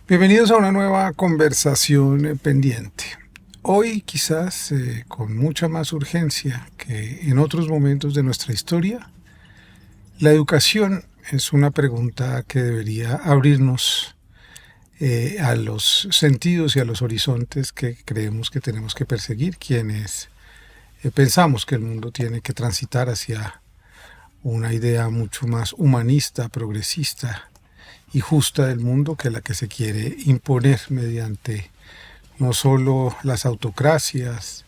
Bienvenidos a una nueva conversación pendiente. Hoy quizás con mucha más urgencia que en otros momentos de nuestra historia, la educación es una pregunta que debería abrirnos a los sentidos y a los horizontes que creemos que tenemos que perseguir, quienes pensamos que el mundo tiene que transitar hacia una idea mucho más humanista, progresista y justa del mundo que la que se quiere imponer mediante no solo las autocracias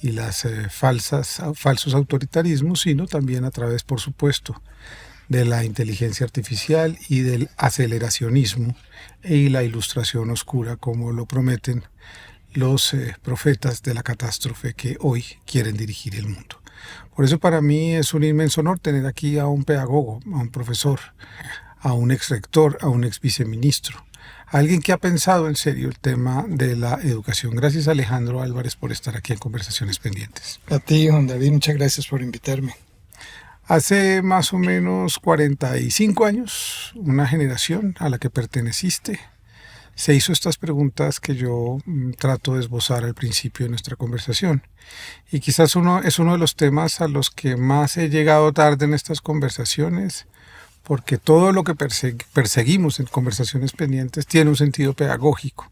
y las falsos autoritarismos, sino también a través, por supuesto, de la inteligencia artificial y del aceleracionismo y la ilustración oscura, como lo prometen los profetas de la catástrofe que hoy quieren dirigir el mundo. Por eso para mí es un inmenso honor tener aquí a un pedagogo, a un profesor, a un ex rector, a un ex viceministro, a alguien que ha pensado en serio el tema de la educación. Gracias, Alejandro Álvarez, por estar aquí en Conversaciones Pendientes. A ti, Juan David, muchas gracias por invitarme. Hace más o menos 45 años, una generación a la que perteneciste se hizo estas preguntas que yo trato de esbozar al principio de nuestra conversación. Y quizás es uno de los temas a los que más he llegado tarde en estas conversaciones, porque todo lo que perseguimos en Conversaciones Pendientes tiene un sentido pedagógico,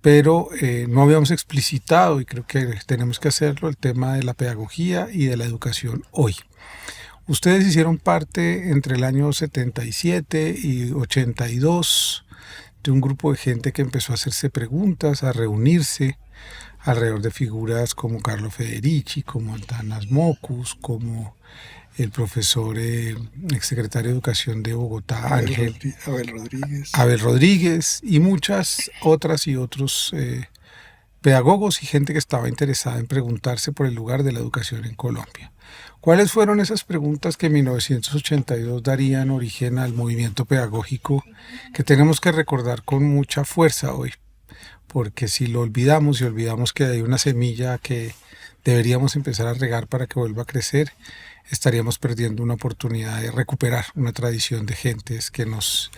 pero no habíamos explicitado, y creo que tenemos que hacerlo, el tema de la pedagogía y de la educación hoy. Ustedes hicieron parte entre el año 77 y 82 de un grupo de gente que empezó a hacerse preguntas, a reunirse alrededor de figuras como Carlo Federici, como Antanas Mockus, como el profesor exsecretario de Educación de Bogotá, Abel Rodríguez, y muchas otras y otros pedagogos y gente que estaba interesada en preguntarse por el lugar de la educación en Colombia. ¿Cuáles fueron esas preguntas que en 1982 darían origen al movimiento pedagógico que tenemos que recordar con mucha fuerza hoy? Porque si lo olvidamos y olvidamos que hay una semilla que deberíamos empezar a regar para que vuelva a crecer, estaríamos perdiendo una oportunidad de recuperar una tradición de gentes que nos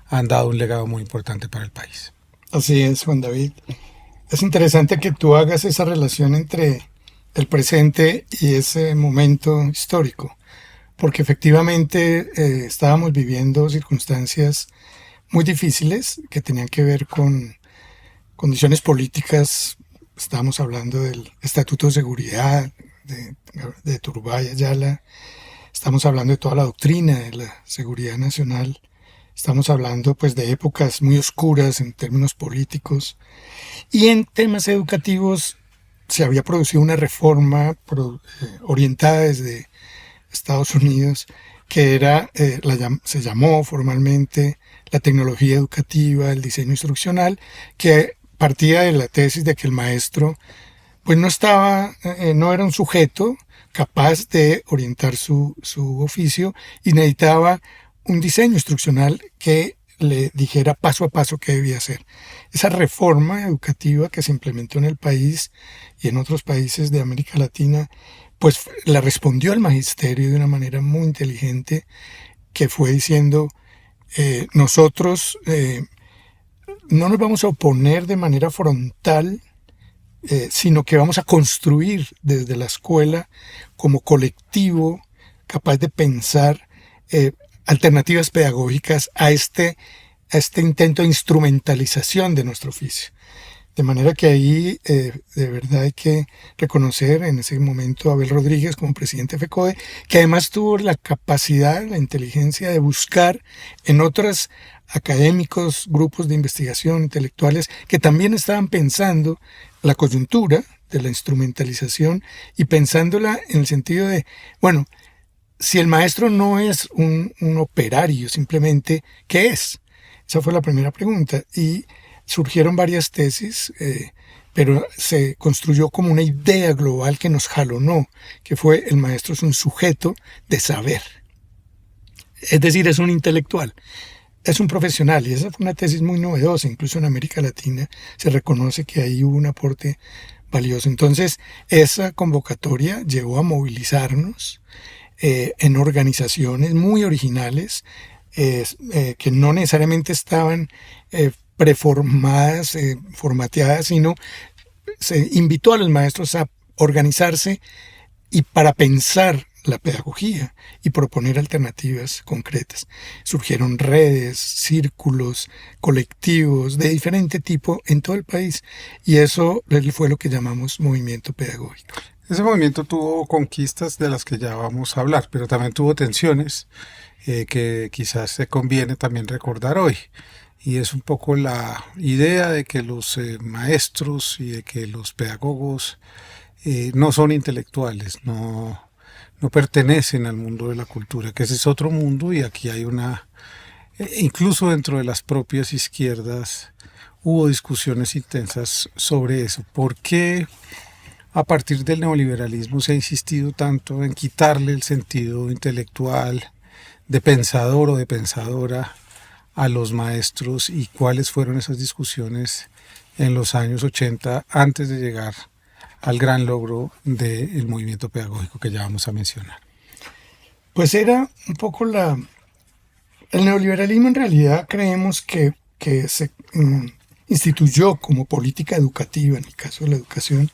han dado un legado muy importante para el país. Así es, Juan David. Es interesante que tú hagas esa relación entre el presente y ese momento histórico, porque efectivamente estábamos viviendo circunstancias muy difíciles que tenían que ver con condiciones políticas. Estábamos hablando del Estatuto de Seguridad de Turbay Ayala, estamos hablando de toda la doctrina de la seguridad nacional, estamos hablando pues de épocas muy oscuras en términos políticos, y en temas educativos se había producido una reforma orientada desde Estados Unidos que era, se llamó formalmente la tecnología educativa, el diseño instruccional, que partía de la tesis de que el maestro pues no era un sujeto capaz de orientar su oficio y necesitaba un diseño instruccional que le dijera paso a paso qué debía hacer. Esa reforma educativa que se implementó en el país y en otros países de América Latina, pues la respondió el magisterio de una manera muy inteligente, que fue diciendo, nosotros no nos vamos a oponer de manera frontal, sino que vamos a construir desde la escuela como colectivo capaz de pensar alternativas pedagógicas a este intento de instrumentalización de nuestro oficio. De manera que ahí de verdad hay que reconocer en ese momento a Abel Rodríguez como presidente de FECODE, que además tuvo la capacidad, la inteligencia de buscar en otros académicos, grupos de investigación, intelectuales, que también estaban pensando la coyuntura de la instrumentalización y pensándola en el sentido de, bueno, si el maestro no es un operario simplemente, ¿qué es? Esa fue la primera pregunta. Y surgieron varias tesis, pero se construyó como una idea global que nos jalonó, que fue el maestro es un sujeto de saber. Es decir, es un intelectual, es un profesional, y esa fue una tesis muy novedosa. Incluso en América Latina se reconoce que ahí hubo un aporte valioso. Entonces, esa convocatoria llevó a movilizarnos en organizaciones muy originales, que no necesariamente estaban preformadas, formateadas, sino se invitó a los maestros a organizarse y para pensar la pedagogía y proponer alternativas concretas. Surgieron redes, círculos, colectivos de diferente tipo en todo el país y eso fue lo que llamamos movimiento pedagógico. Ese movimiento tuvo conquistas de las que ya vamos a hablar, pero también tuvo tensiones que quizás se conviene también recordar hoy. Y es un poco la idea de que los maestros y de que los pedagogos no son intelectuales, no pertenecen al mundo de la cultura, que ese es otro mundo y aquí hay incluso dentro de las propias izquierdas hubo discusiones intensas sobre eso. ¿Por qué a partir del neoliberalismo se ha insistido tanto en quitarle el sentido intelectual de pensador o de pensadora a los maestros y cuáles fueron esas discusiones en los años 80 antes de llegar al gran logro del movimiento pedagógico que ya vamos a mencionar? Pues era un poco el neoliberalismo en realidad creemos que se instituyó como política educativa, en el caso de la educación,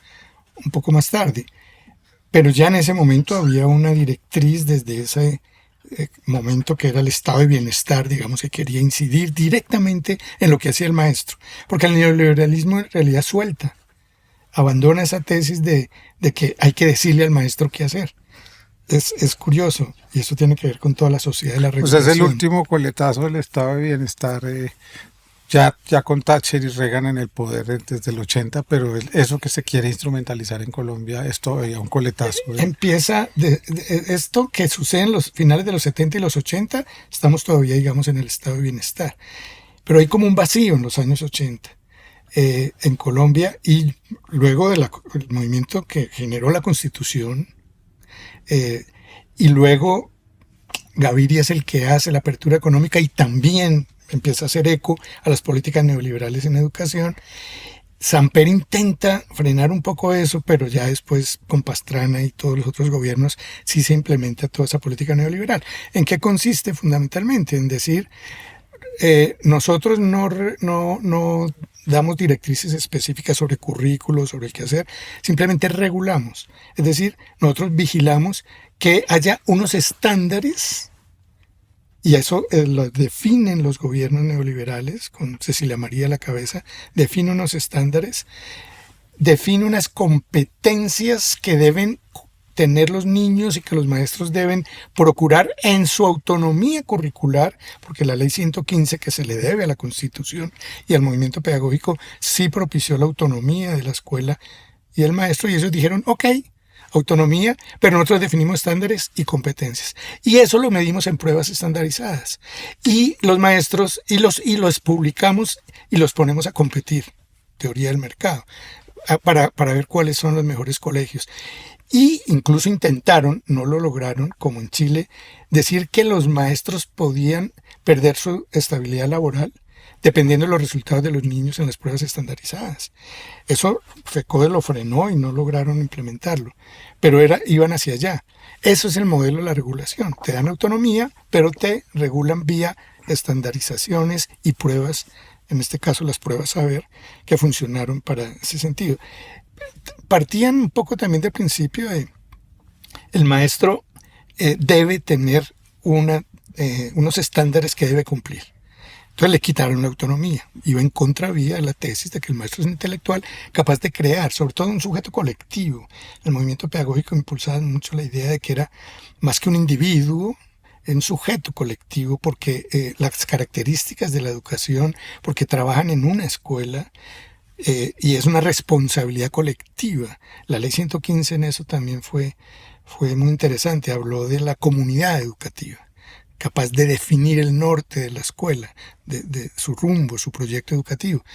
un poco más tarde. Pero ya en ese momento había una directriz desde ese momento que era el estado de bienestar, digamos, que quería incidir directamente en lo que hacía el maestro. Porque el neoliberalismo en realidad suelta, abandona esa tesis de que hay que decirle al maestro qué hacer. Es curioso, y eso tiene que ver con toda la sociedad de la regulación. Pues es el último coletazo del estado de bienestar, ya con Thatcher y Reagan en el poder desde el 80, pero eso que se quiere instrumentalizar en Colombia es todavía un coletazo. Empieza esto que sucede en los finales de los 70 y los 80, estamos todavía, digamos, en el estado de bienestar. Pero hay como un vacío en los años 80. En Colombia y luego del movimiento que generó la Constitución y luego Gaviria es el que hace la apertura económica y también empieza a hacer eco a las políticas neoliberales en educación. Samper intenta frenar un poco eso, pero ya después con Pastrana y todos los otros gobiernos sí se implementa toda esa política neoliberal. ¿En qué consiste fundamentalmente? En decir, nosotros no damos directrices específicas sobre currículos, sobre el qué hacer, simplemente regulamos. Es decir, nosotros vigilamos que haya unos estándares, y eso lo definen los gobiernos neoliberales, con Cecilia María a la cabeza, define unos estándares, define unas competencias que deben tener los niños y que los maestros deben procurar en su autonomía curricular, porque la ley 115 que se le debe a la Constitución y al movimiento pedagógico sí propició la autonomía de la escuela y el maestro, y ellos dijeron, ok, autonomía, pero nosotros definimos estándares y competencias. Y eso lo medimos en pruebas estandarizadas. Y los maestros, y los publicamos y los ponemos a competir, teoría del mercado, para ver cuáles son los mejores colegios. Y incluso intentaron, no lo lograron, como en Chile, decir que los maestros podían perder su estabilidad laboral dependiendo de los resultados de los niños en las pruebas estandarizadas. Eso FECODE lo frenó y no lograron implementarlo, pero iban hacia allá. Eso es el modelo de la regulación. Te dan autonomía, pero te regulan vía estandarizaciones y pruebas, en este caso las pruebas saber, que funcionaron para ese sentido. Partían un poco también del principio de el maestro debe tener unos estándares que debe cumplir. Entonces le quitaron la autonomía. Iba en contravía de la tesis de que el maestro es un intelectual capaz de crear, sobre todo un sujeto colectivo. El movimiento pedagógico impulsaba mucho la idea de que era más que un individuo, un sujeto colectivo, porque las características de la educación, porque trabajan en una escuela, y es una responsabilidad colectiva. La ley 115 en eso también fue muy interesante. Habló de la comunidad educativa, capaz de definir el norte de la escuela, de su rumbo, su proyecto educativo.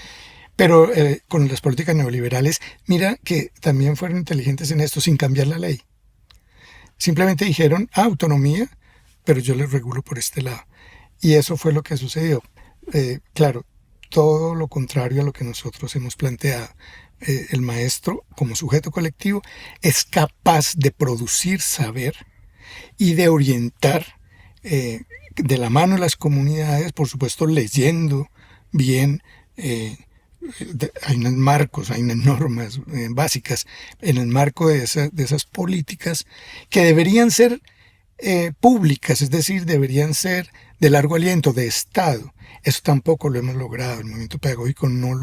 Pero con las políticas neoliberales, mira que también fueron inteligentes en esto, sin cambiar la ley. Simplemente dijeron, autonomía, pero yo les regulo por este lado. Y eso fue lo que sucedió. Claro, todo lo contrario a lo que nosotros hemos planteado. El maestro, como sujeto colectivo, es capaz de producir saber y de orientar de la mano de las comunidades, por supuesto leyendo bien, hay unos marcos, hay unas normas básicas en el marco de esas políticas que deberían ser públicas, es decir, deberían ser de largo aliento, de Estado. Eso tampoco lo hemos logrado. El movimiento pedagógico no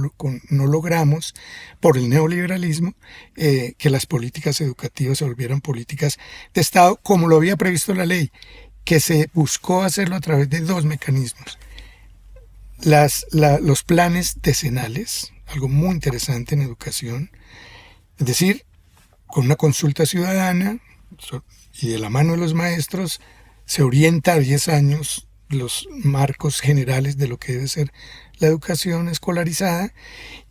logramos, por el neoliberalismo, que las políticas educativas se volvieran políticas de Estado, como lo había previsto la ley, que se buscó hacerlo a través de dos mecanismos. Los planes decenales, algo muy interesante en educación, es decir, con una consulta ciudadana y de la mano de los maestros, se orienta a 10 años los marcos generales de lo que debe ser la educación escolarizada,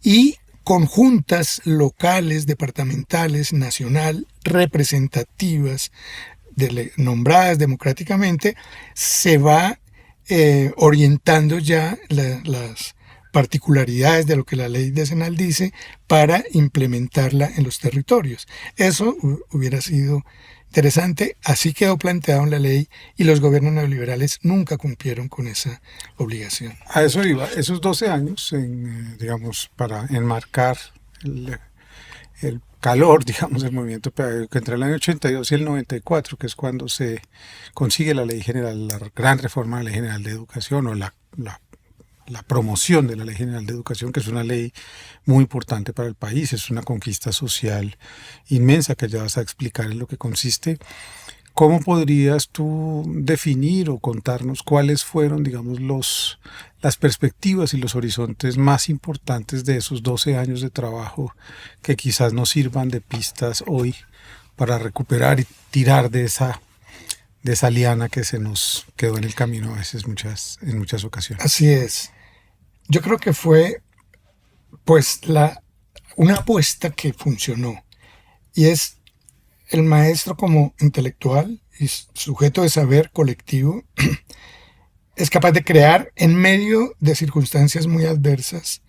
y conjuntas locales, departamentales, nacional, representativas, nombradas democráticamente, se va orientando ya las particularidades de lo que la ley decenal dice para implementarla en los territorios. Eso hubiera sido interesante. Así quedó planteado en la ley y los gobiernos neoliberales nunca cumplieron con esa obligación. A eso iba, esos 12 años, digamos, para enmarcar el calor, digamos, del movimiento pedagógico entre el año 82 y el 94, que es cuando se consigue la Ley General, la gran reforma de la Ley General de Educación, o la promoción de la Ley General de Educación, que es una ley muy importante para el país, es una conquista social inmensa que ya vas a explicar en lo que consiste. ¿Cómo podrías tú definir o contarnos cuáles fueron, digamos, las perspectivas y los horizontes más importantes de esos 12 años de trabajo que quizás nos sirvan de pistas hoy para recuperar y tirar de esa liana que se nos quedó en el camino a veces en muchas ocasiones? Así es. Yo creo que fue pues una apuesta que funcionó, y es el maestro como intelectual y sujeto de saber colectivo es capaz de crear en medio de circunstancias muy adversas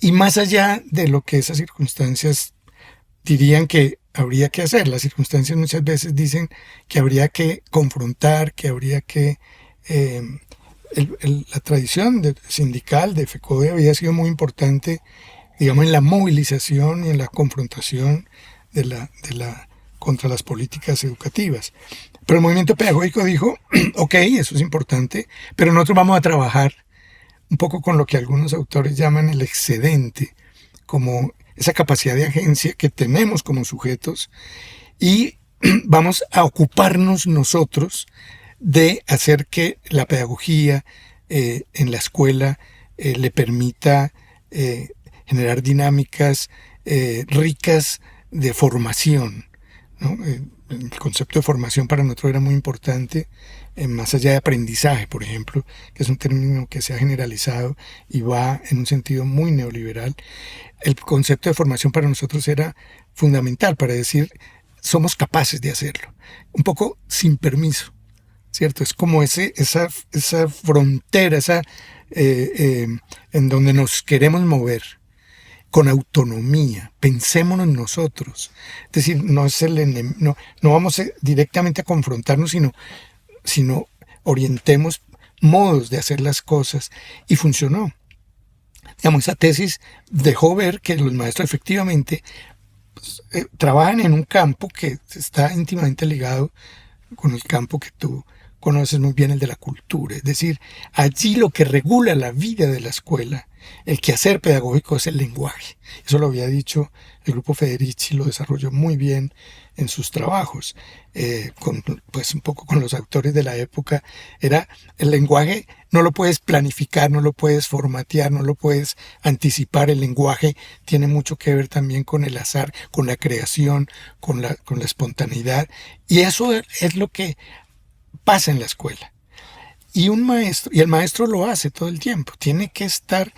y más allá de lo que esas circunstancias dirían que habría que hacer. Las circunstancias muchas veces dicen que habría que confrontar, que habría que... la tradición sindical de FECODE había sido muy importante, digamos, en la movilización y en la confrontación contra las políticas educativas. Pero el movimiento pedagógico dijo, ok, eso es importante, pero nosotros vamos a trabajar un poco con lo que algunos autores llaman el excedente, como esa capacidad de agencia que tenemos como sujetos, y vamos a ocuparnos nosotros de hacer que la pedagogía en la escuela le permita generar dinámicas ricas de formación, ¿no? El concepto de formación para nosotros era muy importante, más allá de aprendizaje, por ejemplo, que es un término que se ha generalizado y va en un sentido muy neoliberal. El concepto de formación para nosotros era fundamental para decir, somos capaces de hacerlo, un poco sin permiso, ¿cierto? Es como esa frontera, en donde nos queremos mover, con autonomía, pensémonos en nosotros. Es decir, no vamos directamente a confrontarnos, sino orientemos modos de hacer las cosas, y funcionó. Digamos, esa tesis dejó ver que los maestros efectivamente trabajan en un campo que está íntimamente ligado con el campo que tú conoces muy bien, el de la cultura. Es decir, allí lo que regula la vida de la escuela, el quehacer pedagógico, es el lenguaje. Eso lo había dicho el grupo Federici, lo desarrolló muy bien en sus trabajos, pues un poco con los autores de la época. Era el lenguaje, no lo puedes planificar, no lo puedes formatear, no lo puedes anticipar. El lenguaje tiene mucho que ver también con el azar, con la creación, con la espontaneidad, y eso es lo que pasa en la escuela. Y el maestro lo hace todo el tiempo, tiene que estar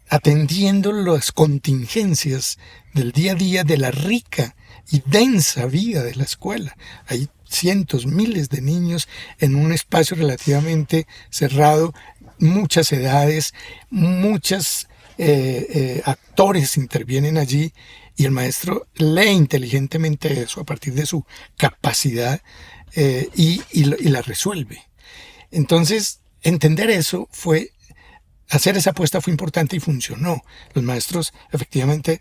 atendiendo las contingencias del día a día de la rica y densa vida de la escuela. Hay cientos, miles de niños en un espacio relativamente cerrado, muchas edades, muchos actores intervienen allí, y el maestro lee inteligentemente eso a partir de su capacidad y la resuelve. Entonces, entender eso fue hacer esa apuesta fue importante y funcionó. Los maestros efectivamente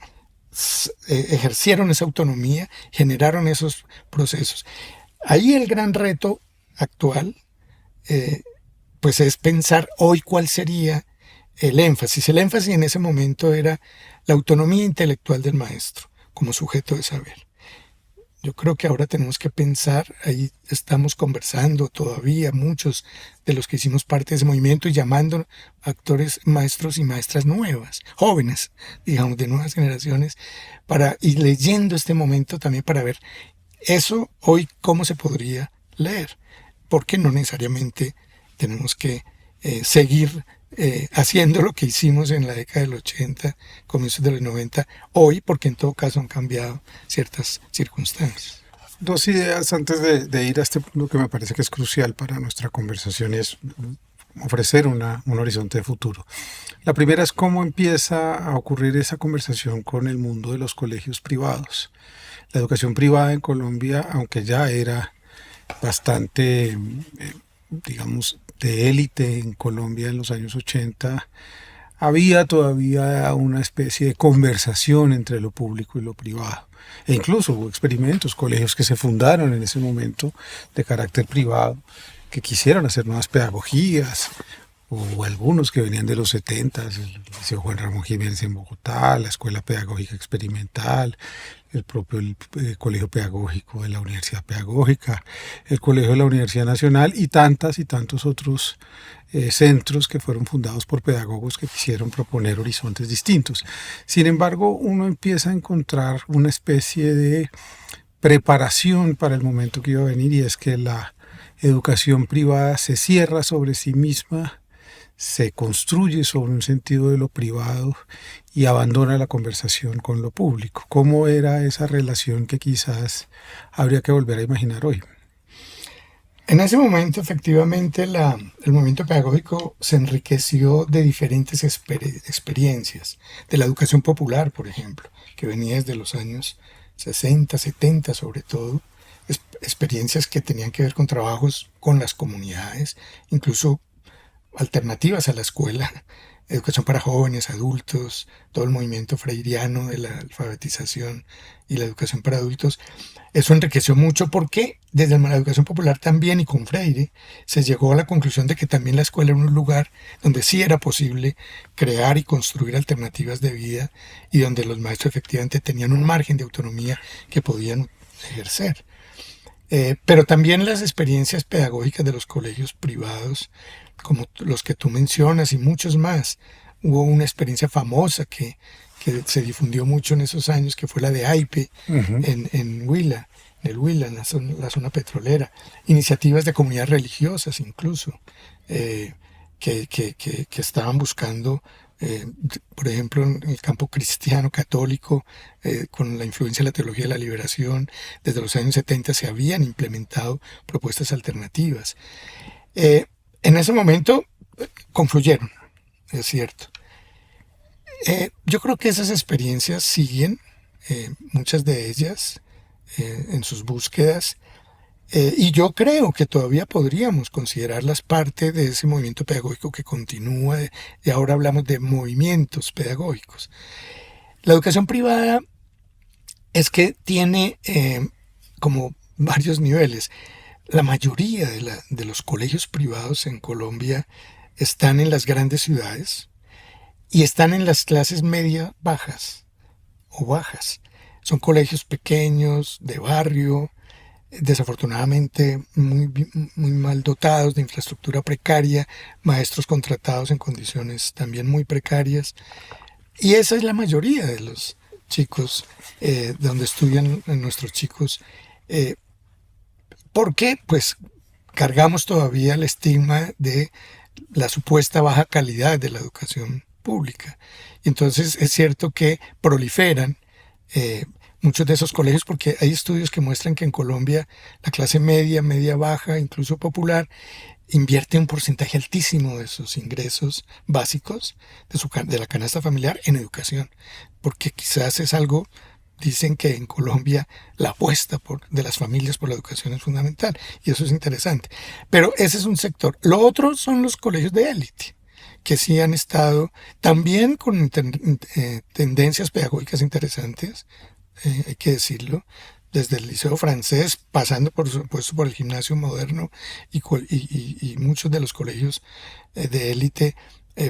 ejercieron esa autonomía, generaron esos procesos. Ahí el gran reto actual pues es pensar hoy cuál sería el énfasis. El énfasis en ese momento era la autonomía intelectual del maestro como sujeto de saber. Yo creo que ahora tenemos que pensar, ahí estamos conversando todavía, muchos de los que hicimos parte de ese movimiento y llamando a actores, maestros y maestras nuevas, jóvenes, digamos, de nuevas generaciones, y leyendo este momento también para ver eso hoy cómo se podría leer, porque no necesariamente tenemos que seguir haciendo lo que hicimos en la década del 80, comienzos de los 90, hoy, porque en todo caso han cambiado ciertas circunstancias. Dos ideas antes de ir a este punto que me parece que es crucial para nuestra conversación y es ofrecer un horizonte de futuro. La primera es cómo empieza a ocurrir esa conversación con el mundo de los colegios privados. La educación privada en Colombia, aunque ya era bastante, digamos, de élite en Colombia en los años 80, había todavía una especie de conversación entre lo público y lo privado. E incluso hubo experimentos, colegios que se fundaron en ese momento de carácter privado, que quisieron hacer nuevas pedagogías, o algunos que venían de los 70, el Liceo Juan Ramón Jiménez en Bogotá, la Escuela Pedagógica Experimental, el propio Colegio Pedagógico de la Universidad Pedagógica, el Colegio de la Universidad Nacional y tantos otros centros que fueron fundados por pedagogos que quisieron proponer horizontes distintos. Sin embargo, uno empieza a encontrar una especie de preparación para el momento que iba a venir, y es que la educación privada se cierra sobre sí misma, se construye sobre un sentido de lo privado y abandona la conversación con lo público. ¿Cómo era esa relación que quizás habría que volver a imaginar hoy? En ese momento, efectivamente, el movimiento pedagógico se enriqueció de diferentes experiencias, de la educación popular, por ejemplo, que venía desde los años 60, 70 sobre todo, experiencias que tenían que ver con trabajos con las comunidades, incluso alternativas a la escuela, educación para jóvenes, adultos, todo el movimiento freiriano de la alfabetización y la educación para adultos. Eso enriqueció mucho porque desde la educación popular también y con Freire se llegó a la conclusión de que también la escuela era un lugar donde sí era posible crear y construir alternativas de vida y donde los maestros efectivamente tenían un margen de autonomía que podían ejercer. Pero también las experiencias pedagógicas de los colegios privados, como los que tú mencionas y muchos más. Hubo una experiencia famosa que se difundió mucho en esos años, que fue la de AIPE en Huila, en la zona petrolera. Iniciativas de comunidades religiosas incluso, que estaban buscando, por ejemplo, en el campo cristiano católico, con la influencia de la teología de la liberación, desde los años 70 se habían implementado propuestas alternativas. En ese momento confluyeron, es cierto. Yo creo que esas experiencias siguen, muchas de ellas, en sus búsquedas, y yo creo que todavía podríamos considerarlas parte de ese movimiento pedagógico que continúa, y ahora hablamos de movimientos pedagógicos. La educación privada es que tiene como varios niveles. La mayoría de los colegios privados en Colombia están en las grandes ciudades y están en las clases media bajas o bajas. Son colegios pequeños, de barrio, desafortunadamente muy mal dotados, de infraestructura precaria, maestros contratados en condiciones también muy precarias. Y esa es la mayoría de los chicos donde estudian nuestros chicos. Porque pues cargamos todavía el estigma de la supuesta baja calidad de la educación pública. Y entonces es cierto que proliferan muchos de esos colegios, porque hay estudios que muestran que en Colombia la clase media, media baja, incluso popular, invierte un porcentaje altísimo de sus ingresos básicos de la canasta familiar en educación, porque quizás es algo. Dicen que en Colombia la apuesta de las familias por la educación es fundamental y eso es interesante. Pero ese es un sector. Lo otro son los colegios de élite, que sí han estado también con tendencias pedagógicas interesantes, hay que decirlo, desde el liceo francés, pasando por supuesto por el gimnasio moderno y muchos de los colegios de élite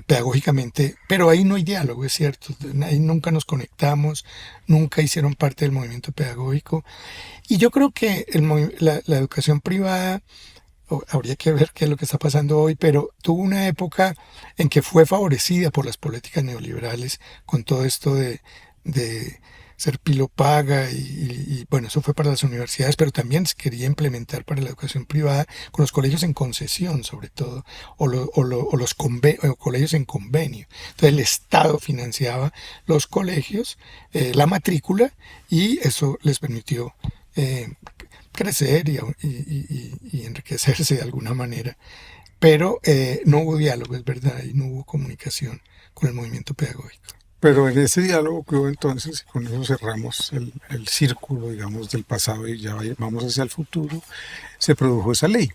pedagógicamente, pero ahí no hay diálogo, es cierto, ahí nunca nos conectamos, nunca hicieron parte del movimiento pedagógico, y yo creo que la educación privada, habría que ver qué es lo que está pasando hoy, pero tuvo una época en que fue favorecida por las políticas neoliberales con todo esto de ser pilo paga bueno, eso fue para las universidades, pero también se quería implementar para la educación privada con los colegios en concesión, sobre todo, o los colegios en convenio. Entonces el Estado financiaba los colegios, la matrícula, y eso les permitió crecer y enriquecerse de alguna manera. Pero no hubo diálogo, es verdad, y no hubo comunicación con el movimiento pedagógico. Pero en ese diálogo que hubo entonces, y con eso cerramos el círculo, digamos, del pasado y ya vamos hacia el futuro, se produjo esa ley.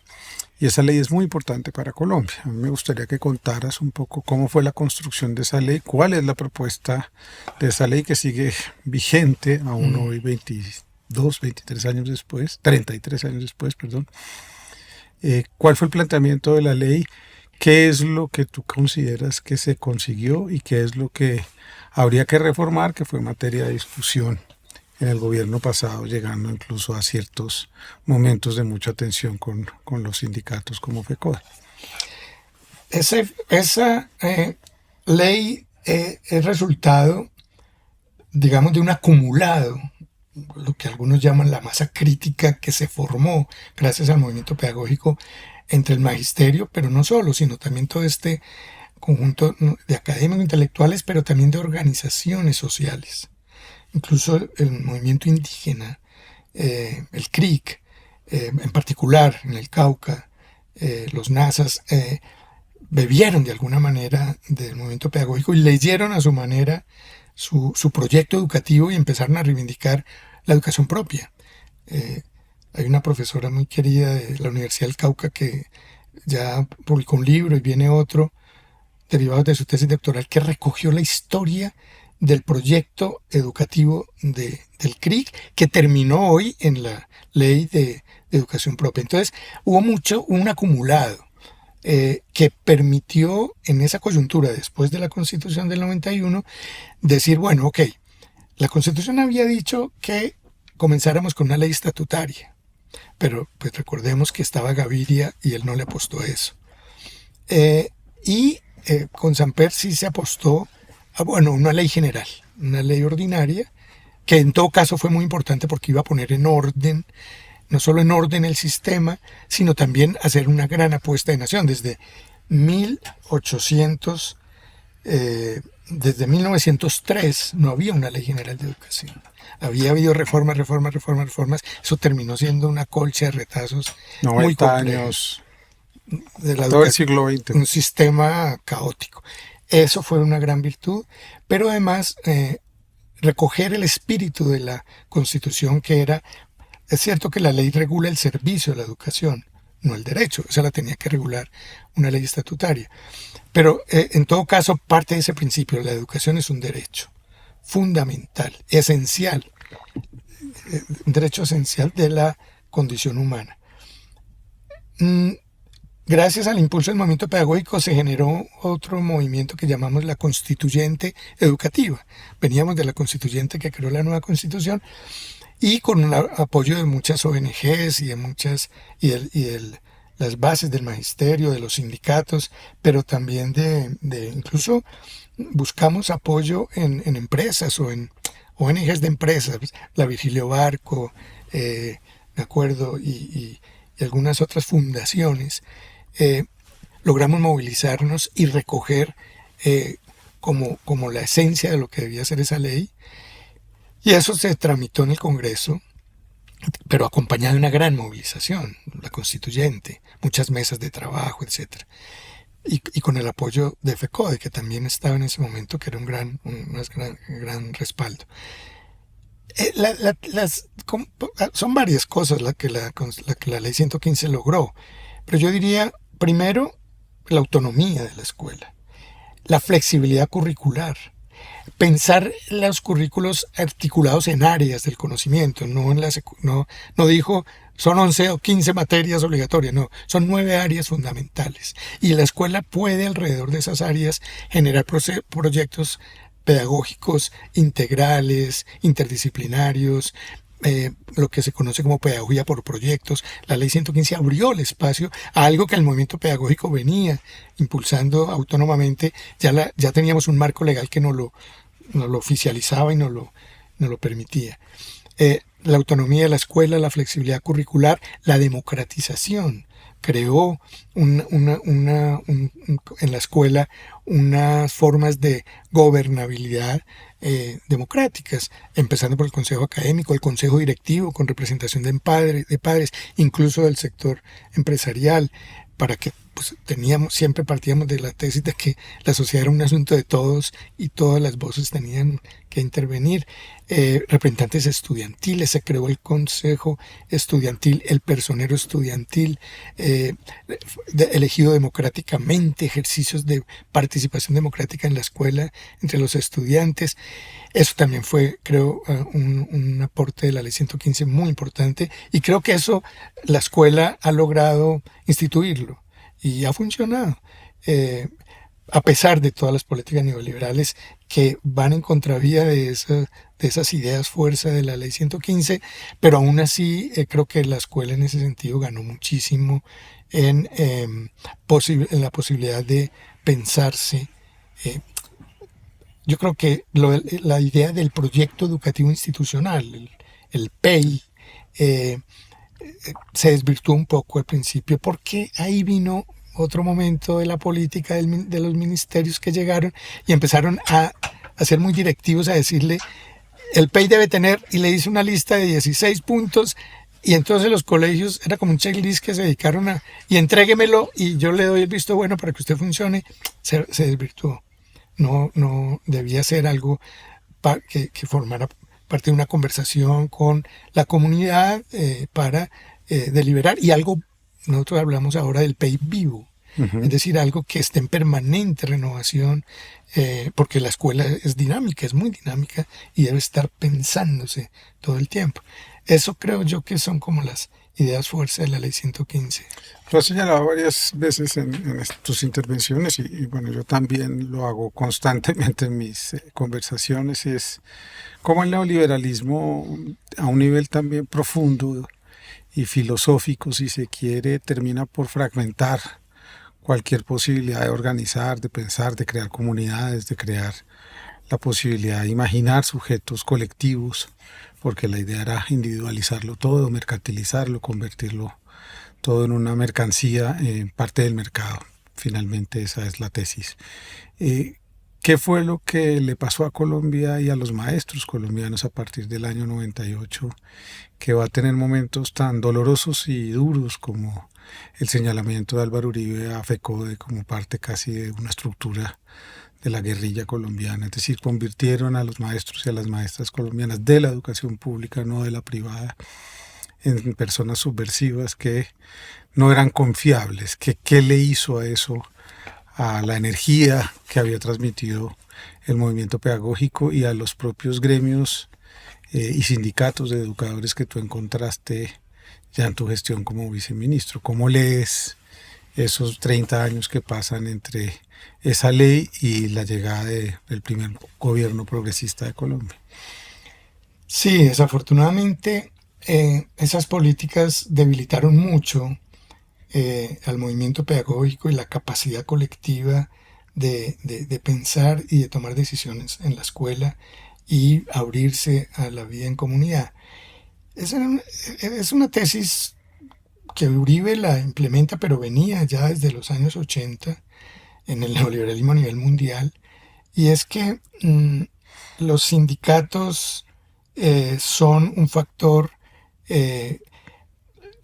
Y esa ley es muy importante para Colombia. A mí me gustaría que contaras un poco cómo fue la construcción de esa ley, cuál es la propuesta de esa ley que sigue vigente aún hoy, 22, 23 años después, 33 años después, perdón. ¿Cuál fue el planteamiento de la ley? ¿Qué es lo que tú consideras que se consiguió y qué es lo que habría que reformar, que fue materia de discusión en el gobierno pasado, llegando incluso a ciertos momentos de mucha tensión con los sindicatos como FECODE? Esa ley es resultado, digamos, de un acumulado, lo que algunos llaman la masa crítica que se formó gracias al movimiento pedagógico entre el magisterio, pero no solo, sino también todo este conjunto de académicos intelectuales, pero también de organizaciones sociales. Incluso el movimiento indígena, el CRIC, en particular en el Cauca, los nazas, bebieron de alguna manera del movimiento pedagógico y leyeron a su manera su proyecto educativo y empezaron a reivindicar la educación propia. Hay una profesora muy querida de la Universidad del Cauca que ya publicó un libro y viene otro derivado de su tesis doctoral que recogió la historia del proyecto educativo del CRIC que terminó hoy en la ley de educación propia. Entonces hubo un acumulado que permitió en esa coyuntura después de la Constitución del 91 decir, bueno, ok, la Constitución había dicho que comenzáramos con una ley estatutaria, pero pues recordemos que estaba Gaviria y él no le apostó a eso. Con Samper sí se apostó a, bueno, una ley general, una ley ordinaria, que en todo caso fue muy importante porque iba a poner en orden, no solo en orden el sistema, sino también hacer una gran apuesta de nación. Desde 1903 no había una ley general de educación. Había habido reformas. Eso terminó siendo una colcha de retazos 90 muy compleja años de la todo el educación, siglo XX. un sistema caótico. Eso fue una gran virtud, pero además recoger el espíritu de la Constitución, que era, es cierto que la ley regula el servicio de la educación, no el derecho, esa la tenía que regular una ley estatutaria. Pero en todo caso, parte de ese principio, la educación es un derecho fundamental, esencial, un derecho esencial de la condición humana. Gracias al impulso del movimiento pedagógico se generó otro movimiento que llamamos la constituyente educativa. Veníamos de la constituyente que creó la nueva constitución y con el apoyo de muchas ONGs y de las bases del magisterio, de los sindicatos, pero también incluso buscamos apoyo en empresas o en ONGs de empresas, la Virgilio Barco, me acuerdo, y algunas otras fundaciones. Logramos movilizarnos y recoger como la esencia de lo que debía ser esa ley, y eso se tramitó en el Congreso, pero acompañado de una gran movilización, la constituyente, muchas mesas de trabajo, etc. Y con el apoyo de FECODE, que también estaba en ese momento, que era un gran respaldo. Son varias cosas la que la ley 115 logró, pero yo diría, primero, la autonomía de la escuela. la flexibilidad curricular. Pensar los currículos articulados en áreas del conocimiento, no dijo son 11 o 15 materias obligatorias, no, son 9 áreas fundamentales. Y la escuela puede alrededor de esas áreas generar proyectos pedagógicos integrales, interdisciplinarios, lo que se conoce como pedagogía por proyectos. La ley 115 abrió el espacio a algo que el movimiento pedagógico venía impulsando autónomamente. Ya teníamos un marco legal que nos lo oficializaba y nos lo permitía. La autonomía de la escuela, la flexibilidad curricular, la democratización. Creó en la escuela unas formas de gobernabilidad democráticas, empezando por el consejo académico, el consejo directivo con representación de padres, incluso del sector empresarial, para que pues, siempre partíamos de la tesis de que la sociedad era un asunto de todos y todas las voces tenían que intervenir. Representantes estudiantiles, se creó el consejo estudiantil, el personero estudiantil, elegido democráticamente, ejercicios de participación democrática en la escuela entre los estudiantes. Eso también fue, creo, un aporte de la ley 115 muy importante, y creo que eso la escuela ha logrado instituirlo y ha funcionado. A pesar de todas las políticas neoliberales que van en contravía de esas ideas fuerza de la ley 115, pero aún así creo que la escuela en ese sentido ganó muchísimo en la posibilidad de pensarse. Yo creo que la idea del proyecto educativo institucional, el PEI, se desvirtuó un poco al principio, porque ahí vino otro momento de la política de los ministerios que llegaron y empezaron a ser muy directivos, a decirle el PEI debe tener, y le hice una lista de 16 puntos, y entonces los colegios era como un checklist que se dedicaron y entréguemelo y yo le doy el visto bueno para que usted funcione. Se desvirtuó. No debía ser algo que formara parte de una conversación con la comunidad para deliberar, y algo, nosotros hablamos ahora del PEI vivo, es decir, algo que esté en permanente renovación, porque la escuela es dinámica, es muy dinámica y debe estar pensándose todo el tiempo. Eso creo yo que son como las ideas fuerza de la ley 115. Lo has señalado varias veces en tus intervenciones y bueno, yo también lo hago constantemente en mis conversaciones, y es cómo el neoliberalismo a un nivel también profundo y filosófico, si se quiere, termina por fragmentar cualquier posibilidad de organizar, de pensar, de crear comunidades, de crear la posibilidad de imaginar sujetos colectivos, porque la idea era individualizarlo todo, mercantilizarlo, convertirlo todo en una mercancía, parte del mercado. Finalmente esa es la tesis. ¿Qué fue lo que le pasó a Colombia y a los maestros colombianos a partir del año 98, que va a tener momentos tan dolorosos y duros como el señalamiento de Álvaro Uribe a FECODE como parte casi de una estructura de la guerrilla colombiana? Es decir, convirtieron a los maestros y a las maestras colombianas de la educación pública, no de la privada, en personas subversivas que no eran confiables. ¿Qué le hizo a eso, a la energía que había transmitido el movimiento pedagógico y a los propios gremios y sindicatos de educadores que tú encontraste ya en tu gestión como viceministro? ¿Cómo lees esos 30 años que pasan entre esa ley y la llegada del primer gobierno progresista de Colombia? Sí, desafortunadamente esas políticas debilitaron mucho al movimiento pedagógico y la capacidad colectiva de pensar y de tomar decisiones en la escuela y abrirse a la vida en comunidad. Es una tesis que Uribe la implementa, pero venía ya desde los años 80 en el neoliberalismo a nivel mundial, y es que los sindicatos son un factor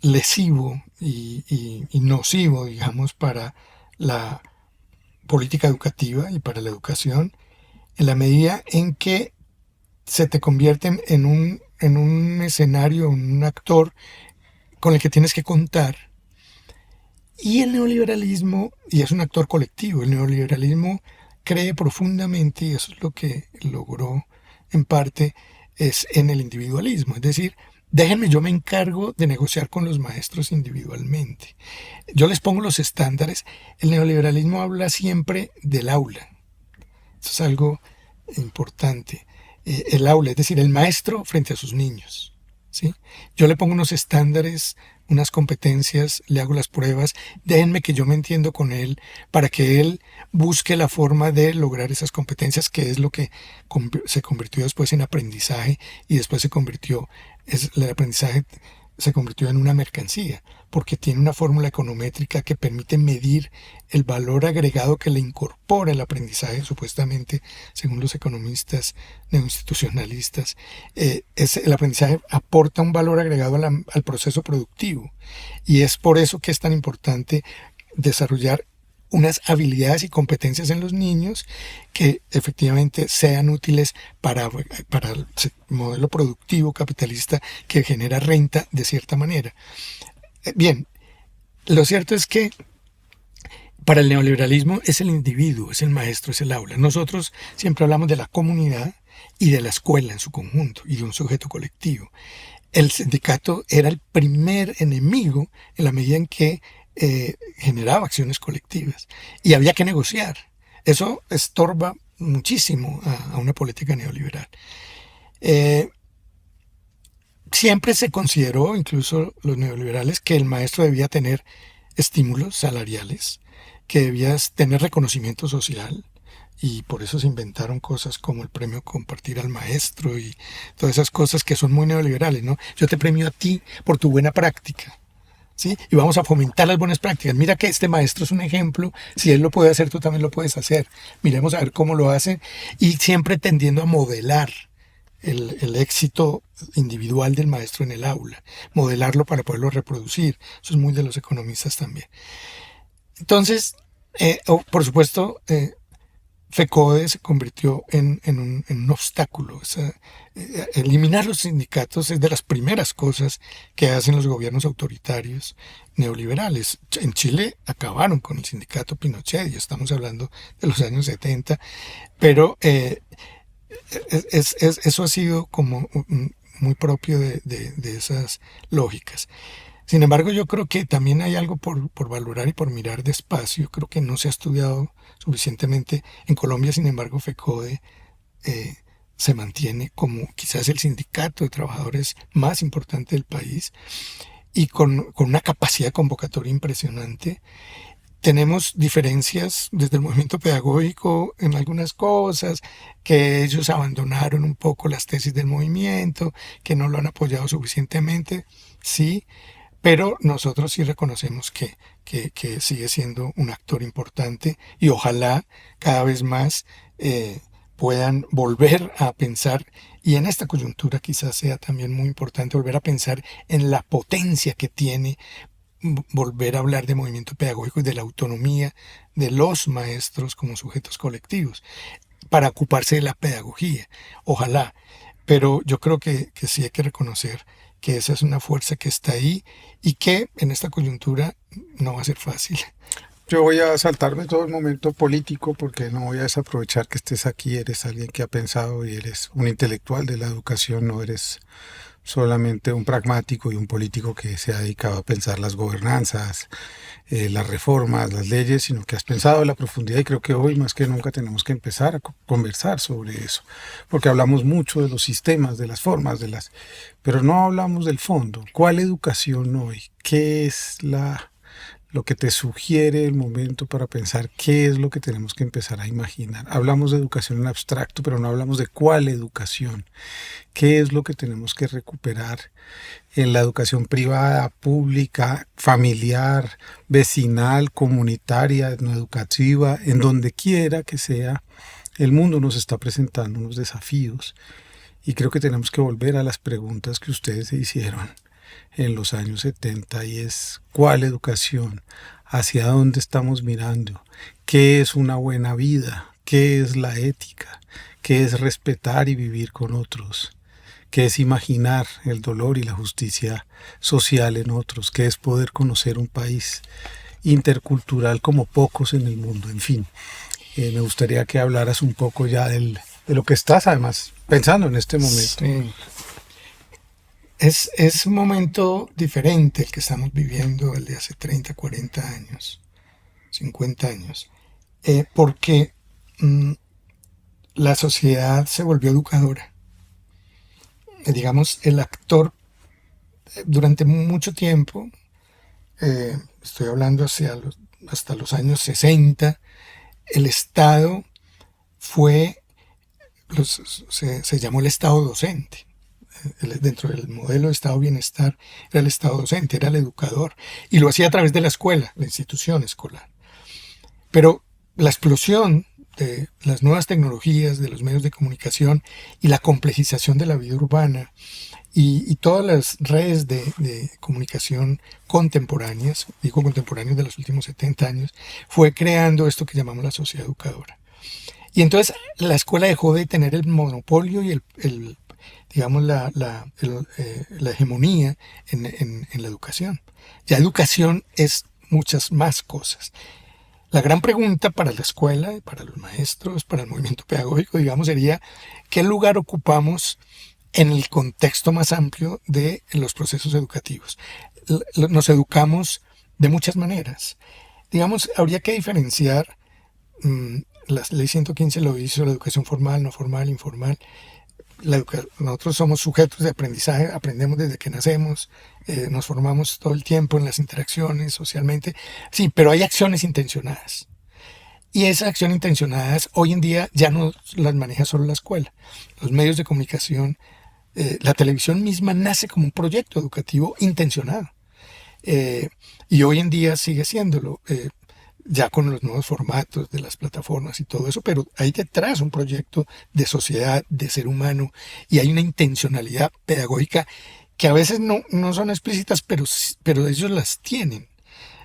lesivo y nocivo, digamos, para la política educativa y para la educación, en la medida en que se te convierten en un escenario, un actor con el que tienes que contar. Y el neoliberalismo, y es un actor colectivo, el neoliberalismo cree profundamente, y eso es lo que logró en parte, es en el individualismo. Es decir, déjenme, yo me encargo de negociar con los maestros individualmente. Yo les pongo los estándares. El neoliberalismo habla siempre del aula. Eso es algo importante. El aula, es decir, el maestro frente a sus niños. ¿Sí? Yo le pongo unos estándares, unas competencias, le hago las pruebas, déjenme que yo me entiendo con él para que él busque la forma de lograr esas competencias, que es lo que se convirtió después en aprendizaje y después el aprendizaje se convirtió en una mercancía, porque tiene una fórmula econométrica que permite medir el valor agregado que le incorpora el aprendizaje, supuestamente, según los economistas neoinstitucionalistas. El aprendizaje aporta un valor agregado al proceso productivo, y es por eso que es tan importante desarrollar unas habilidades y competencias en los niños que efectivamente sean útiles para el modelo productivo capitalista que genera renta de cierta manera. Bien, lo cierto es que para el neoliberalismo es el individuo, es el maestro, es el aula. Nosotros siempre hablamos de la comunidad y de la escuela en su conjunto y de un sujeto colectivo. El sindicato era el primer enemigo en la medida en que generaba acciones colectivas y había que negociar. Eso estorba muchísimo a una política neoliberal. Siempre se consideró, incluso los neoliberales, que el maestro debía tener estímulos salariales, que debía tener reconocimiento social, y por eso se inventaron cosas como el premio Compartir al Maestro y todas esas cosas que son muy neoliberales, ¿no? Yo te premio a ti por tu buena práctica, ¿sí? Y vamos a fomentar las buenas prácticas. Mira que este maestro es un ejemplo. Si él lo puede hacer, tú también lo puedes hacer. Miremos a ver cómo lo hacen, y siempre tendiendo a modelar el éxito individual del maestro en el aula, modelarlo para poderlo reproducir. Eso es muy de los economistas también. Entonces, por supuesto, FECODE se convirtió en un obstáculo. Eliminar los sindicatos es de las primeras cosas que hacen los gobiernos autoritarios neoliberales. En Chile acabaron con el sindicato Pinochet, y estamos hablando de los años 70, pero eso ha sido como muy propio de esas lógicas. Sin embargo, yo creo que también hay algo por valorar y por mirar despacio. Creo que no se ha estudiado suficientemente. En Colombia, sin embargo, FECODE se mantiene como quizás el sindicato de trabajadores más importante del país, y con una capacidad convocatoria impresionante. Tenemos diferencias desde el movimiento pedagógico en algunas cosas, que ellos abandonaron un poco las tesis del movimiento, que no lo han apoyado suficientemente, sí, pero nosotros sí reconocemos que sigue siendo un actor importante, y ojalá cada vez más puedan volver a pensar, y en esta coyuntura quizás sea también muy importante volver a pensar en la potencia que tiene volver a hablar de movimiento pedagógico y de la autonomía de los maestros como sujetos colectivos para ocuparse de la pedagogía. Ojalá, pero yo creo que sí hay que reconocer que esa es una fuerza que está ahí y que en esta coyuntura no va a ser fácil. Yo voy a saltarme todo el momento político porque no voy a desaprovechar que estés aquí. Eres alguien que ha pensado y eres un intelectual de la educación, no eres solamente un pragmático y un político que se ha dedicado a pensar las gobernanzas, las reformas, las leyes, sino que has pensado en la profundidad, y creo que hoy más que nunca tenemos que empezar a conversar sobre eso, porque hablamos mucho de los sistemas, de las formas, pero no hablamos del fondo. ¿Cuál educación hoy? ¿Qué es lo que te sugiere el momento para pensar qué es lo que tenemos que empezar a imaginar? Hablamos de educación en abstracto, pero no hablamos de cuál educación. ¿Qué es lo que tenemos que recuperar en la educación privada, pública, familiar, vecinal, comunitaria, no educativa, en donde quiera que sea? El mundo nos está presentando unos desafíos, y creo que tenemos que volver a las preguntas que ustedes se hicieron en los años 70, y es: ¿cuál educación? ¿Hacia dónde estamos mirando? ¿Qué es una buena vida? ¿Qué es la ética? ¿Qué es respetar y vivir con otros? ¿Qué es imaginar el dolor y la justicia social en otros? ¿Qué es poder conocer un país intercultural como pocos en el mundo? En fin, Me gustaría que hablaras un poco ya de lo que estás además pensando en este momento. Sí. Es un momento diferente el que estamos viviendo, el de hace 30, 40 años, 50 años, porque la sociedad se volvió educadora. Digamos, el actor durante mucho tiempo, estoy hablando hasta los años 60, el Estado se llamó el Estado docente. Dentro del modelo de Estado Bienestar era el Estado docente, era el educador, y lo hacía a través de la escuela, la institución escolar. Pero la explosión de las nuevas tecnologías, de los medios de comunicación y la complejización de la vida urbana y todas las redes de comunicación contemporáneas, digo contemporáneas de los últimos 70 años, fue creando esto que llamamos la sociedad educadora. Y entonces la escuela dejó de tener el monopolio y digamos, la hegemonía en la educación. Ya educación es muchas más cosas. La gran pregunta para la escuela, para los maestros, para el movimiento pedagógico, digamos, sería ¿qué lugar ocupamos en el contexto más amplio de los procesos educativos? Nos educamos de muchas maneras. Digamos, habría que diferenciar, la ley 115 lo hizo, la educación formal, no formal, informal. Nosotros somos sujetos de aprendizaje, aprendemos desde que nacemos, nos formamos todo el tiempo en las interacciones socialmente, sí, pero hay acciones intencionadas. Y esas acciones intencionadas hoy en día ya no las maneja solo la escuela. Los medios de comunicación, la televisión misma nace como un proyecto educativo intencionado. Y hoy en día sigue siéndolo. Ya con los nuevos formatos de las plataformas y todo eso, pero hay detrás un proyecto de sociedad, de ser humano, y hay una intencionalidad pedagógica que a veces no son explícitas, pero ellos las tienen.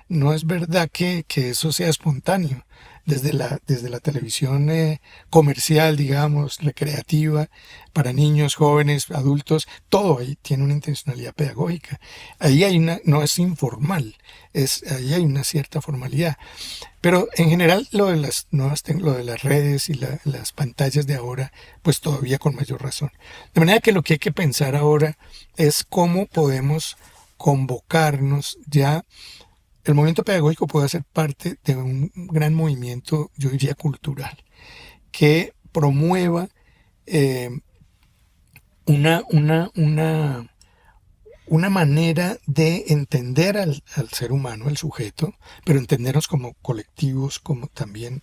No es verdad que eso sea espontáneo. Desde la televisión comercial, digamos, recreativa, para niños, jóvenes, adultos, todo ahí tiene una intencionalidad pedagógica. Ahí no es informal, ahí hay una cierta formalidad. Pero en general lo de las redes y las pantallas de ahora, pues todavía con mayor razón. De manera que lo que hay que pensar ahora es cómo podemos convocarnos ya. El movimiento pedagógico puede ser parte de un gran movimiento, yo diría cultural, que promueva una manera de entender al ser humano, al sujeto, pero entendernos como colectivos, como también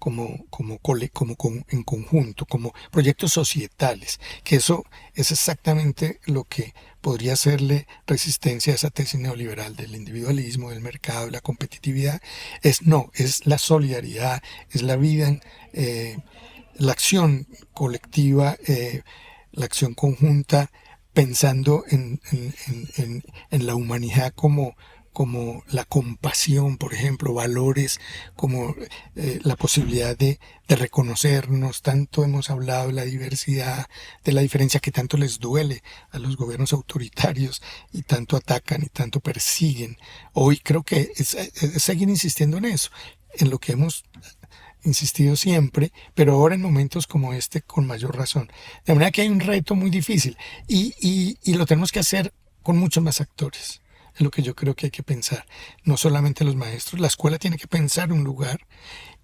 en conjunto, como proyectos societales, que eso es exactamente lo que podría hacerle resistencia a esa tesis neoliberal del individualismo, del mercado, de la competitividad. Es la solidaridad, es la vida, la acción colectiva, la acción conjunta, pensando en la humanidad como la compasión, por ejemplo, valores como la posibilidad de reconocernos. Tanto hemos hablado de la diversidad, de la diferencia que tanto les duele a los gobiernos autoritarios y tanto atacan y tanto persiguen. Hoy creo que es seguir insistiendo en eso, en lo que hemos insistido siempre, pero ahora en momentos como este con mayor razón. De manera que hay un reto muy difícil y lo tenemos que hacer con muchos más actores. Es lo que yo creo que hay que pensar. No solamente los maestros, la escuela tiene que pensar un lugar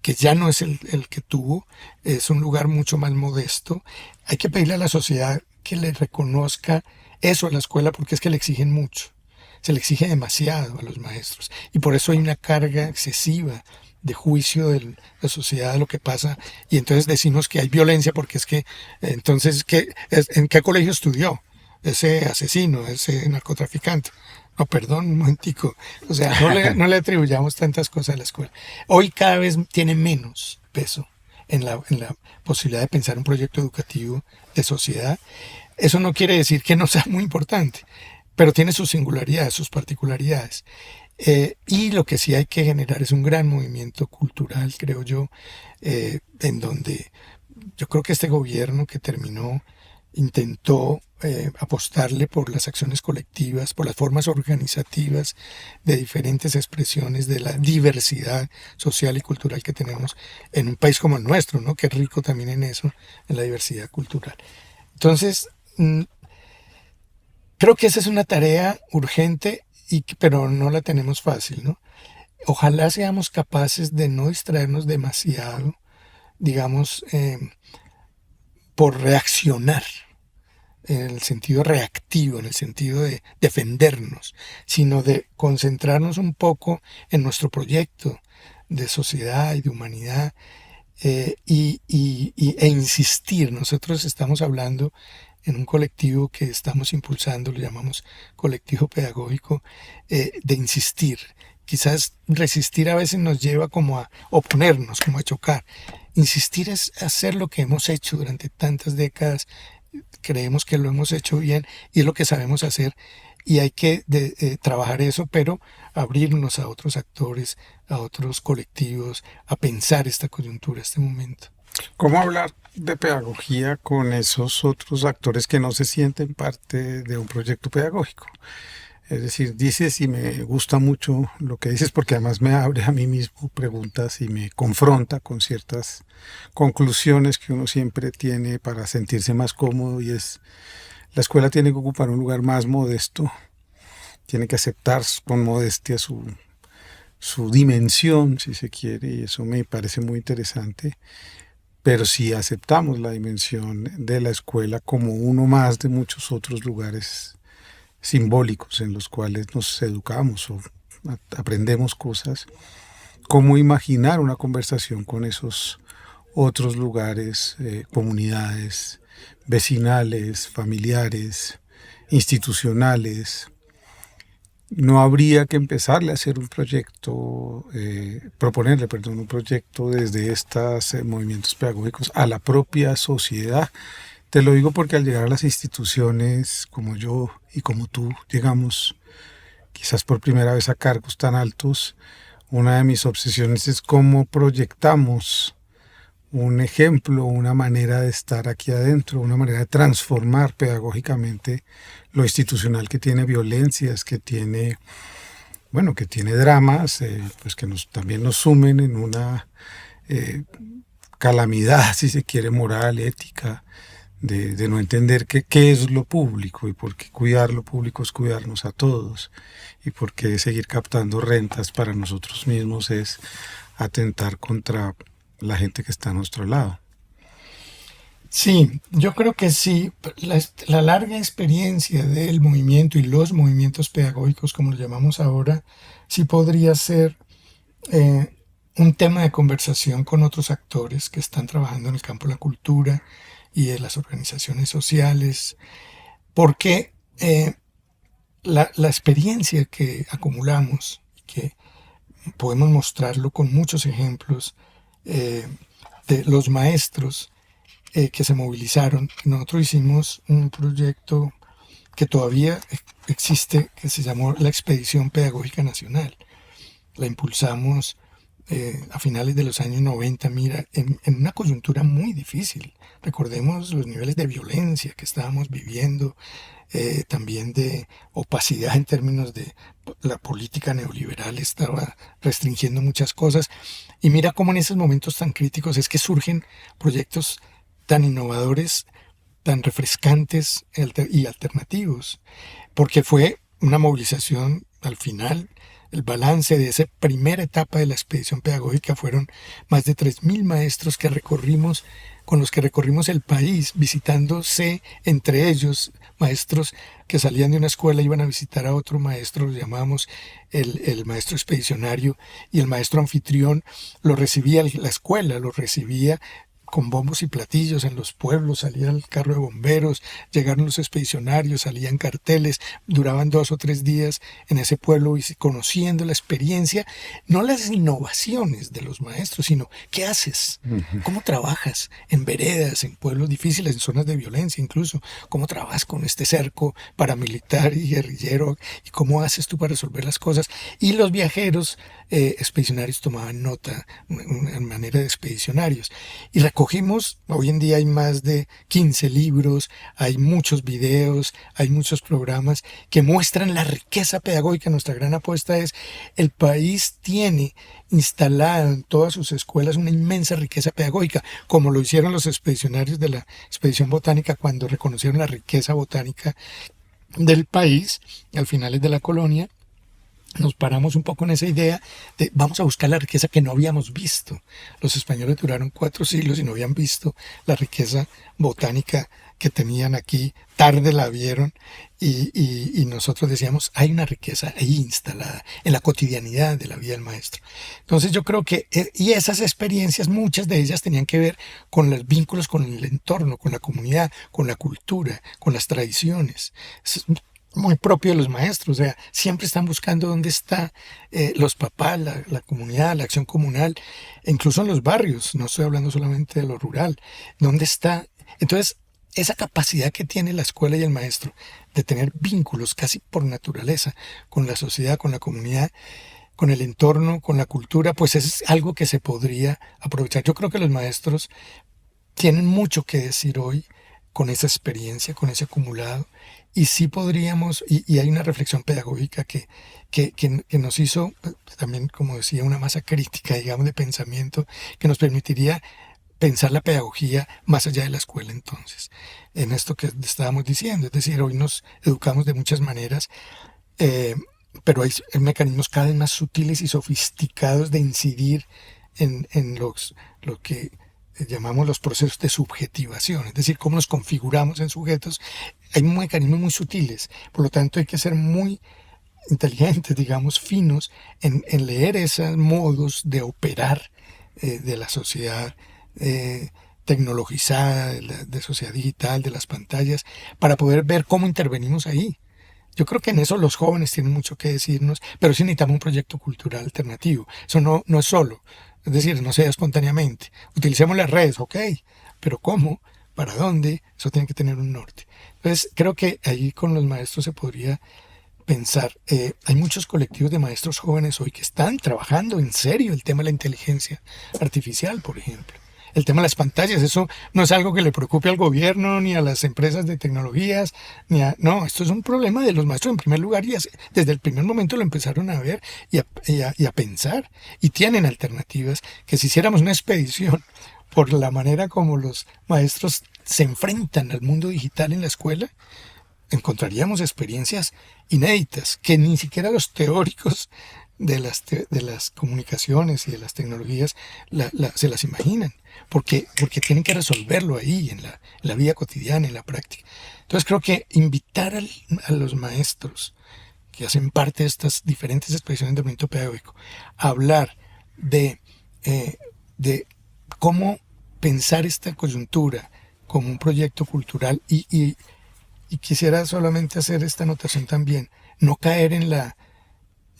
que ya no es el que tuvo, es un lugar mucho más modesto. Hay que pedirle a la sociedad que le reconozca eso a la escuela porque es que le exigen mucho. Se le exige demasiado a los maestros y por eso hay una carga excesiva de juicio de la sociedad de lo que pasa, y entonces decimos que hay violencia porque es que entonces ¿en qué colegio estudió ese asesino, ese narcotraficante? No, perdón, un momentico. O sea, no le atribuyamos tantas cosas a la escuela. Hoy cada vez tiene menos peso en la posibilidad de pensar un proyecto educativo de sociedad. Eso no quiere decir que no sea muy importante, pero tiene sus singularidades, sus particularidades. Y lo que sí hay que generar es un gran movimiento cultural, creo yo, en donde yo creo que este gobierno que terminó intentó apostarle por las acciones colectivas, por las formas organizativas de diferentes expresiones de la diversidad social y cultural que tenemos en un país como el nuestro, ¿no? Que es rico también en eso, en la diversidad cultural. Entonces, creo que esa es una tarea urgente, pero no la tenemos fácil, ¿no? Ojalá seamos capaces de no distraernos demasiado, digamos, por reaccionar, en el sentido reactivo, en el sentido de defendernos, sino de concentrarnos un poco en nuestro proyecto de sociedad y de humanidad, e insistir. Nosotros estamos hablando en un colectivo que estamos impulsando, lo llamamos colectivo pedagógico, de insistir. Quizás resistir a veces nos lleva como a oponernos, como a chocar. Insistir es hacer lo que hemos hecho durante tantas décadas. Creemos que lo hemos hecho bien y es lo que sabemos hacer, y hay que trabajar eso, pero abrirnos a otros actores, a otros colectivos, a pensar esta coyuntura, este momento. ¿Cómo hablar de pedagogía con esos otros actores que no se sienten parte de un proyecto pedagógico? Es decir, dices y me gusta mucho lo que dices porque además me abre a mí mismo preguntas y me confronta con ciertas conclusiones que uno siempre tiene para sentirse más cómodo, y es: la escuela tiene que ocupar un lugar más modesto, tiene que aceptar con modestia su dimensión, si se quiere, y eso me parece muy interesante. Pero si aceptamos la dimensión de la escuela como uno más de muchos otros lugares simbólicos en los cuales nos educamos o aprendemos cosas, ¿cómo imaginar una conversación con esos otros lugares, comunidades vecinales, familiares, institucionales? No habría que empezarle a hacer un proyecto, proponerle, perdón, un proyecto desde estos movimientos pedagógicos a la propia sociedad. Te lo digo porque al llegar a las instituciones, como yo y como tú, llegamos quizás por primera vez a cargos tan altos, una de mis obsesiones es cómo proyectamos un ejemplo, una manera de estar aquí adentro, una manera de transformar pedagógicamente lo institucional, que tiene violencias, que tiene, bueno, que tiene dramas, pues que también nos sumen en una calamidad, si se quiere, moral, ética, de no entender qué es lo público, y por qué cuidar lo público es cuidarnos a todos, y por qué seguir captando rentas para nosotros mismos es atentar contra la gente que está a nuestro lado. Sí, yo creo que sí. La larga experiencia del movimiento y los movimientos pedagógicos, como lo llamamos ahora, sí podría ser un tema de conversación con otros actores que están trabajando en el campo de la cultura y de las organizaciones sociales, porque la experiencia que acumulamos, que podemos mostrarlo con muchos ejemplos, de los maestros que se movilizaron. Nosotros hicimos un proyecto que todavía existe, que se llamó la Expedición Pedagógica Nacional. La impulsamos a finales de los años 90, mira, en una coyuntura muy difícil. Recordemos los niveles de violencia que estábamos viviendo, también de opacidad en términos de la política neoliberal estaba restringiendo muchas cosas. Y mira cómo en esos momentos tan críticos es que surgen proyectos tan innovadores, tan refrescantes y alternativos, porque fue una movilización al final. El balance de esa primera etapa de la expedición pedagógica fueron más de 3.000 maestros con los que recorrimos el país, visitándose entre ellos. Maestros que salían de una escuela iban a visitar a otro maestro, lo llamábamos el maestro expedicionario, y el maestro anfitrión lo recibía, la escuela lo recibía con bombos y platillos en los pueblos, salía el carro de bomberos, llegaron los expedicionarios, salían carteles, duraban 2 o 3 días en ese pueblo y conociendo la experiencia, no las innovaciones de los maestros, sino qué haces, cómo trabajas en veredas, en pueblos difíciles, en zonas de violencia incluso, cómo trabajas con este cerco paramilitar y guerrillero, y cómo haces tú para resolver las cosas. Y los viajeros expedicionarios tomaban nota, una manera de expedicionarios. Y cogimos, hoy en día hay más de 15 libros, hay muchos videos, hay muchos programas que muestran la riqueza pedagógica. Nuestra gran apuesta es, el país tiene instalada en todas sus escuelas una inmensa riqueza pedagógica, como lo hicieron los expedicionarios de la expedición botánica cuando reconocieron la riqueza botánica del país al finales de la colonia. Nos paramos un poco en esa idea de vamos a buscar la riqueza que no habíamos visto. Los españoles duraron 4 siglos y no habían visto la riqueza botánica que tenían aquí. Tarde la vieron y nosotros decíamos, hay una riqueza ahí instalada en la cotidianidad de la vida del maestro. Entonces yo creo que, y esas experiencias, muchas de ellas tenían que ver con los vínculos con el entorno, con la comunidad, con la cultura, con las tradiciones. Muy propio de los maestros, o sea, siempre están buscando dónde está los papás, la comunidad, la acción comunal, incluso en los barrios, no estoy hablando solamente de lo rural, dónde está. Entonces, esa capacidad que tiene la escuela y el maestro de tener vínculos casi por naturaleza con la sociedad, con la comunidad, con el entorno, con la cultura, pues es algo que se podría aprovechar. Yo creo que los maestros tienen mucho que decir hoy con esa experiencia, con ese acumulado, y sí podríamos, y hay una reflexión pedagógica que nos hizo también, como decía, una masa crítica, digamos, de pensamiento, que nos permitiría pensar la pedagogía más allá de la escuela entonces, en esto que estábamos diciendo. Es decir, hoy nos educamos de muchas maneras, pero hay mecanismos cada vez más sutiles y sofisticados de incidir en lo que llamamos los procesos de subjetivación, es decir, cómo nos configuramos en sujetos. Hay mecanismos muy sutiles, por lo tanto hay que ser muy inteligentes, digamos, finos en leer esos modos de operar de la sociedad tecnologizada, de sociedad digital, de las pantallas, para poder ver cómo intervenimos ahí. Yo creo que en eso los jóvenes tienen mucho que decirnos, pero sí necesitamos un proyecto cultural alternativo. Eso no es solo, es decir, no sea espontáneamente. Utilicemos las redes, ok, pero ¿cómo? ¿Para dónde? Eso tiene que tener un norte. Entonces, creo que ahí con los maestros se podría pensar. Hay muchos colectivos de maestros jóvenes hoy que están trabajando en serio el tema de la inteligencia artificial, por ejemplo. El tema de las pantallas, eso no es algo que le preocupe al gobierno ni a las empresas de tecnologías, no, esto es un problema de los maestros en primer lugar, y desde el primer momento lo empezaron a ver y a pensar, y tienen alternativas que si hiciéramos una expedición por la manera como los maestros se enfrentan al mundo digital en la escuela, encontraríamos experiencias inéditas que ni siquiera los teóricos de las comunicaciones y de las tecnologías se las imaginan, porque tienen que resolverlo ahí, en la vida cotidiana, en la práctica. Entonces creo que invitar a los maestros que hacen parte de estas diferentes expresiones del movimiento pedagógico a hablar de cómo pensar esta coyuntura como un proyecto cultural, y quisiera solamente hacer esta anotación también, no caer en la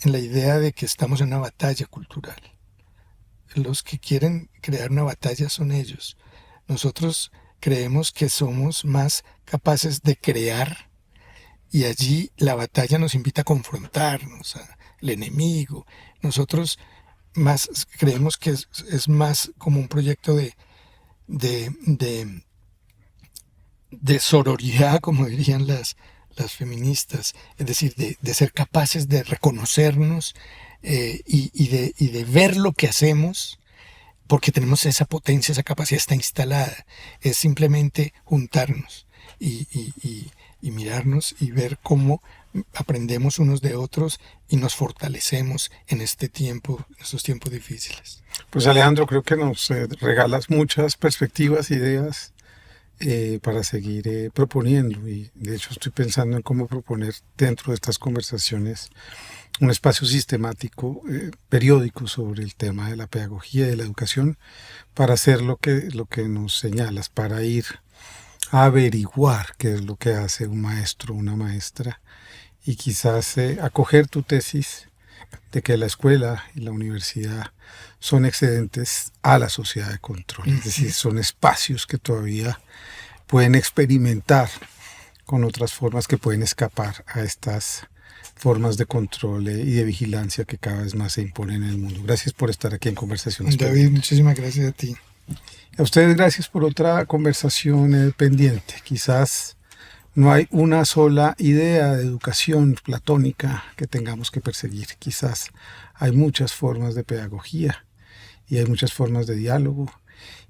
idea de que estamos en una batalla cultural. Los que quieren crear una batalla son ellos. Nosotros creemos que somos más capaces de crear, y allí la batalla nos invita a confrontarnos al enemigo. Nosotros más creemos que es más como un proyecto de sororidad, como dirían las feministas, es decir, de ser capaces de reconocernos y de ver lo que hacemos, porque tenemos esa potencia, esa capacidad está instalada. Es simplemente juntarnos y mirarnos y ver cómo aprendemos unos de otros y nos fortalecemos en estos tiempos difíciles. Pues Alejandro, creo que nos regalas muchas perspectivas, ideas para seguir proponiendo, y de hecho estoy pensando en cómo proponer dentro de estas conversaciones un espacio sistemático, periódico, sobre el tema de la pedagogía y de la educación, para hacer lo que nos señalas, para ir a averiguar qué es lo que hace un maestro o una maestra, y quizás acoger tu tesis de que la escuela y la universidad son excedentes a la sociedad de control, es decir, son espacios que todavía pueden experimentar con otras formas, que pueden escapar a estas formas de control y de vigilancia que cada vez más se imponen en el mundo. Gracias por estar aquí en Conversaciones. David, muchísimas gracias a ti. A ustedes gracias por otra conversación pendiente. Quizás no hay una sola idea de educación platónica que tengamos que perseguir. Quizás hay muchas formas de pedagogía y hay muchas formas de diálogo.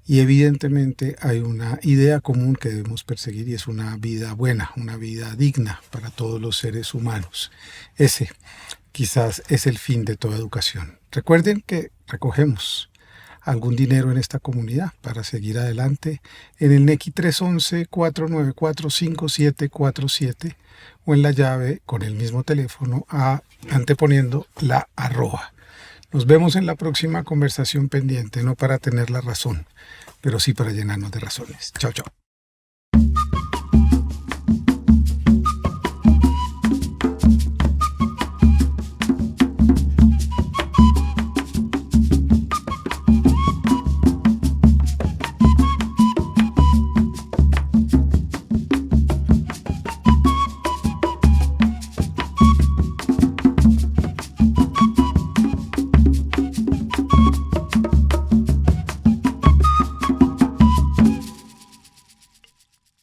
Y evidentemente hay una idea común que debemos perseguir y es una vida buena, una vida digna para todos los seres humanos. Ese quizás es el fin de toda educación. Recuerden que recogemos algún dinero en esta comunidad para seguir adelante en el NECI 311-494-5747 o en la llave con el mismo teléfono anteponiendo la @. Nos vemos en la próxima conversación pendiente, no para tener la razón, pero sí para llenarnos de razones. Chao, chao.